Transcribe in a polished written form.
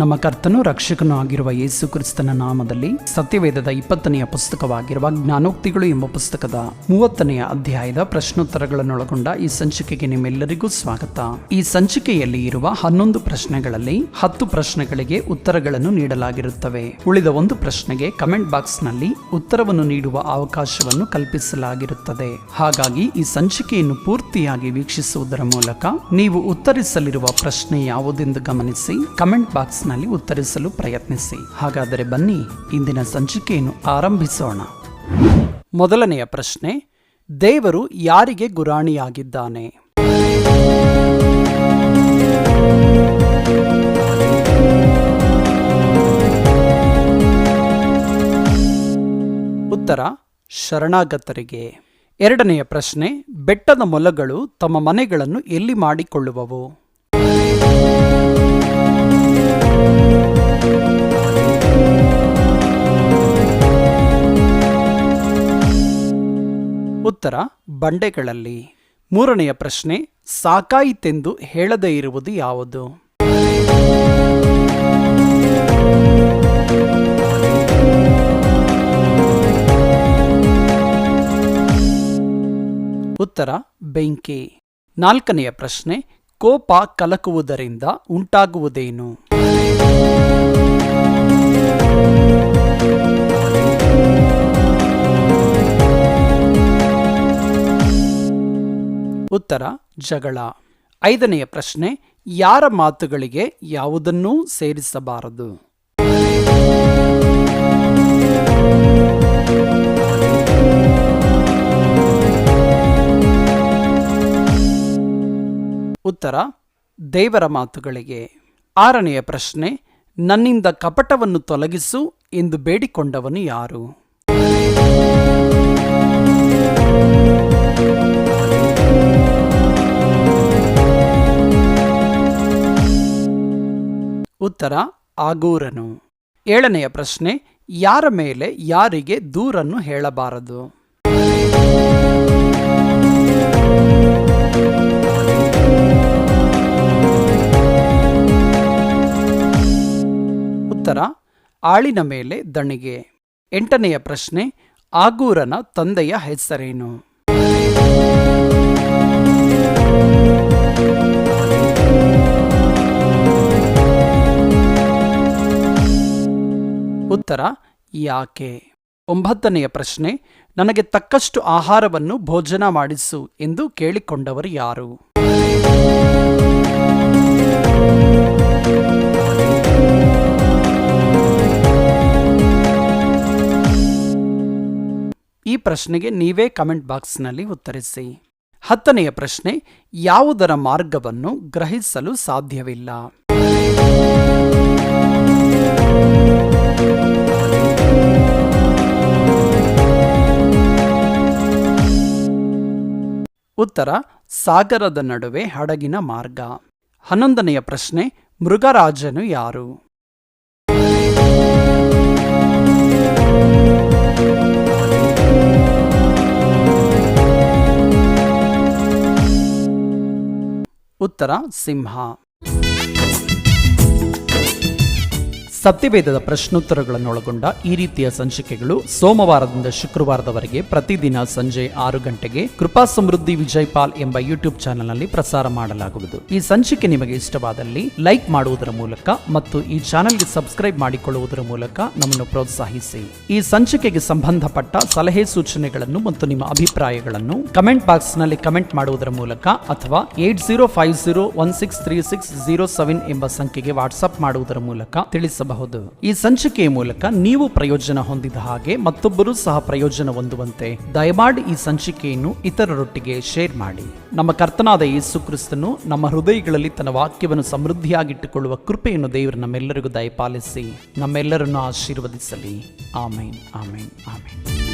ನಮ್ಮ ಕರ್ತನೂ ರಕ್ಷಕನೂ ಆಗಿರುವ ಯೇಸು ಕ್ರಿಸ್ತನ ನಾಮದಲ್ಲಿ ಸತ್ಯವೇದದ 20ನೆಯ ಪುಸ್ತಕವಾಗಿರುವ ಜ್ಞಾನೋಕ್ತಿಗಳು ಎಂಬ ಪುಸ್ತಕದ 30ನೆಯ ಅಧ್ಯಾಯದ ಪ್ರಶ್ನೋತ್ತರಗಳನ್ನೊಳಗೊಂಡ ಈ ಸಂಚಿಕೆಗೆ ನಿಮ್ಮೆಲ್ಲರಿಗೂ ಸ್ವಾಗತ. ಈ ಸಂಚಿಕೆಯಲ್ಲಿ ಇರುವ 11 ಪ್ರಶ್ನೆಗಳಲ್ಲಿ 10 ಪ್ರಶ್ನೆಗಳಿಗೆ ಉತ್ತರಗಳನ್ನು ನೀಡಲಾಗಿರುತ್ತವೆ. ಉಳಿದ 1 ಪ್ರಶ್ನೆಗೆ ಕಮೆಂಟ್ ಬಾಕ್ಸ್ ನಲ್ಲಿ ಉತ್ತರವನ್ನು ನೀಡುವ ಅವಕಾಶವನ್ನು ಕಲ್ಪಿಸಲಾಗಿರುತ್ತದೆ. ಹಾಗಾಗಿ ಈ ಸಂಚಿಕೆಯನ್ನು ಪೂರ್ತಿಯಾಗಿ ವೀಕ್ಷಿಸುವುದರ ಮೂಲಕ ನೀವು ಉತ್ತರಿಸಲಿರುವ ಪ್ರಶ್ನೆ ಯಾವುದೆಂದು ಗಮನಿಸಿ ಕಮೆಂಟ್ ಬಾಕ್ಸ್ ನಲ್ಲಿ ಉತ್ತರಿಸಲು ಪ್ರಯತ್ನಿಸಿ. ಹಾಗಾದರೆ ಬನ್ನಿ ಇಂದಿನ ಸಂಚಿಕೆಯನ್ನು ಆರಂಭಿಸೋಣ. ಮೊದಲನೆಯ ಪ್ರಶ್ನೆ, ದೇವರು ಯಾರಿಗೆ ಗುರಾಣಿಯಾಗಿದ್ದಾನೆ? ಉತ್ತರ ಶರಣಾಗತರಿಗೆ. ಎರಡನೆಯ ಪ್ರಶ್ನೆ, ಬೆಟ್ಟದ ಮೊಲಗಳು ತಮ್ಮ ಮನೆಗಳನ್ನು ಎಲ್ಲಿ ಮಾಡಿಕೊಳ್ಳುವವು? ಉತ್ತರ ಬಂಡೆಗಳಲ್ಲಿ. ಮೂರನೆಯ ಪ್ರಶ್ನೆ, ಸಾಕಾಯಿತೆಂದು ಹೇಳದೇ ಇರುವುದು ಯಾವುದು? ಉತ್ತರ ಬೆಂಕಿ. ನಾಲ್ಕನೆಯ ಪ್ರಶ್ನೆ, ಕೋಪ ಕಲಕುವುದರಿಂದ ಉಂಟಾಗುವುದೇನು? ಉತ್ತರ ಜಗಳ. ಐದನೆಯ ಪ್ರಶ್ನೆ, ಯಾರ ಮಾತುಗಳಿಗೆ ಯಾವುದನ್ನೂ ಸೇರಿಸಬಾರದು? ಉತ್ತರ ದೇವರ ಮಾತುಗಳಿಗೆ. ಆರನೆಯ ಪ್ರಶ್ನೆ, ನನ್ನಿಂದ ಕಪಟವನ್ನು ತೊಲಗಿಸು ಎಂದು ಬೇಡಿಕೊಂಡವನು ಯಾರು? ಉತ್ತರ ಆಗೂರನು. ಏಳನೆಯ ಪ್ರಶ್ನೆ, ಯಾರ ಮೇಲೆ ಯಾರಿಗೆ ದೂರನ್ನು ಹೇಳಬಾರದು? ಉತ್ತರ ಆಳಿನ ಮೇಲೆ ದಣಿಗೆ. ಎಂಟನೆಯ ಪ್ರಶ್ನೆ, ಆಗೂರನ ತಂದೆಯ ಹೆಸರೇನು? ಉತ್ತರ ಯಾಕೆ. ಒಂಬತ್ತನೆಯ ಪ್ರಶ್ನೆ, ನನಗೆ ತಕ್ಕಷ್ಟು ಆಹಾರವನ್ನು ಭೋಜನ ಮಾಡಿಸು ಎಂದು ಕೇಳಿಕೊಂಡವರು ಯಾರು? ಈ ಪ್ರಶ್ನೆಗೆ ನೀವೇ ಕಮೆಂಟ್ ಬಾಕ್ಸ್ನಲ್ಲಿ ಉತ್ತರಿಸಿ. 10ನೆಯ ಪ್ರಶ್ನೆ, ಯಾವುದರ ಮಾರ್ಗವನ್ನು ಗ್ರಹಿಸಲು ಸಾಧ್ಯವಿಲ್ಲ? ಉತ್ತರ ಸಾಗರದ ನಡುವೆ ಹಡಗಿನ ಮಾರ್ಗ. 11ನೆಯ ಪ್ರಶ್ನೆ, ಮೃಗರಾಜನು ಯಾರು? ಉತ್ತರ ಸಿಂಹ. ಸತ್ಯವೇದದ ಪ್ರಶ್ನೋತ್ತರಗಳನ್ನೊಳಗೊಂಡ ಈ ರೀತಿಯ ಸಂಚಿಕೆಗಳು ಸೋಮವಾರದಿಂದ ಶುಕ್ರವಾರದವರೆಗೆ ಪ್ರತಿದಿನ ಸಂಜೆ 6 ಗಂಟೆಗೆ ಕೃಪಾ ಸಮೃದ್ಧಿ ವಿಜಯ್ ಪಾಲ್ ಎಂಬ ಯೂಟ್ಯೂಬ್ ಚಾನೆಲ್ನಲ್ಲಿ ಪ್ರಸಾರ ಮಾಡಲಾಗುವುದು. ಈ ಸಂಚಿಕೆ ನಿಮಗೆ ಇಷ್ಟವಾದಲ್ಲಿ ಲೈಕ್ ಮಾಡುವುದರ ಮೂಲಕ ಮತ್ತು ಈ ಚಾನೆಲ್ಗೆ ಸಬ್ಸ್ಕ್ರೈಬ್ ಮಾಡಿಕೊಳ್ಳುವುದರ ಮೂಲಕ ನಮ್ಮನ್ನು ಪ್ರೋತ್ಸಾಹಿಸಿ. ಈ ಸಂಚಿಕೆಗೆ ಸಂಬಂಧಪಟ್ಟ ಸಲಹೆ ಸೂಚನೆಗಳನ್ನು ಮತ್ತು ನಿಮ್ಮ ಅಭಿಪ್ರಾಯಗಳನ್ನು ಕಮೆಂಟ್ ಬಾಕ್ಸ್ನಲ್ಲಿ ಕಮೆಂಟ್ ಮಾಡುವುದರ ಮೂಲಕ ಅಥವಾ 8050163607 ಎಂಬ ಸಂಖ್ಯೆಗೆ ವಾಟ್ಸ್ಆಪ್ ಮಾಡುವುದರ ಮೂಲಕ ತಿಳಿಸಬಹುದು. ಈ ಸಂಚಿಕೆಯ ಮೂಲಕ ನೀವು ಪ್ರಯೋಜನ ಹೊಂದಿದ ಹಾಗೆ ಮತ್ತೊಬ್ಬರು ಸಹ ಪ್ರಯೋಜನ ಹೊಂದುವಂತೆ ದಯಮಾಡಿ ಈ ಸಂಚಿಕೆಯನ್ನು ಇತರರೊಟ್ಟಿಗೆ ಶೇರ್ ಮಾಡಿ. ನಮ್ಮ ಕರ್ತನಾದ ಯೇಸು ಕ್ರಿಸ್ತನು ನಮ್ಮ ಹೃದಯಗಳಲ್ಲಿ ತನ್ನ ವಾಕ್ಯವನ್ನು ಸಮೃದ್ಧಿಯಾಗಿಟ್ಟುಕೊಳ್ಳುವ ಕೃಪೆಯನ್ನು ದೇವರು ನಮ್ಮೆಲ್ಲರಿಗೂ ದಯಪಾಲಿಸಿ ನಮ್ಮೆಲ್ಲರನ್ನು ಆಶೀರ್ವದಿಸಲಿ. ಆಮೇನ್, ಆಮೇನ್, ಆಮೇನ್.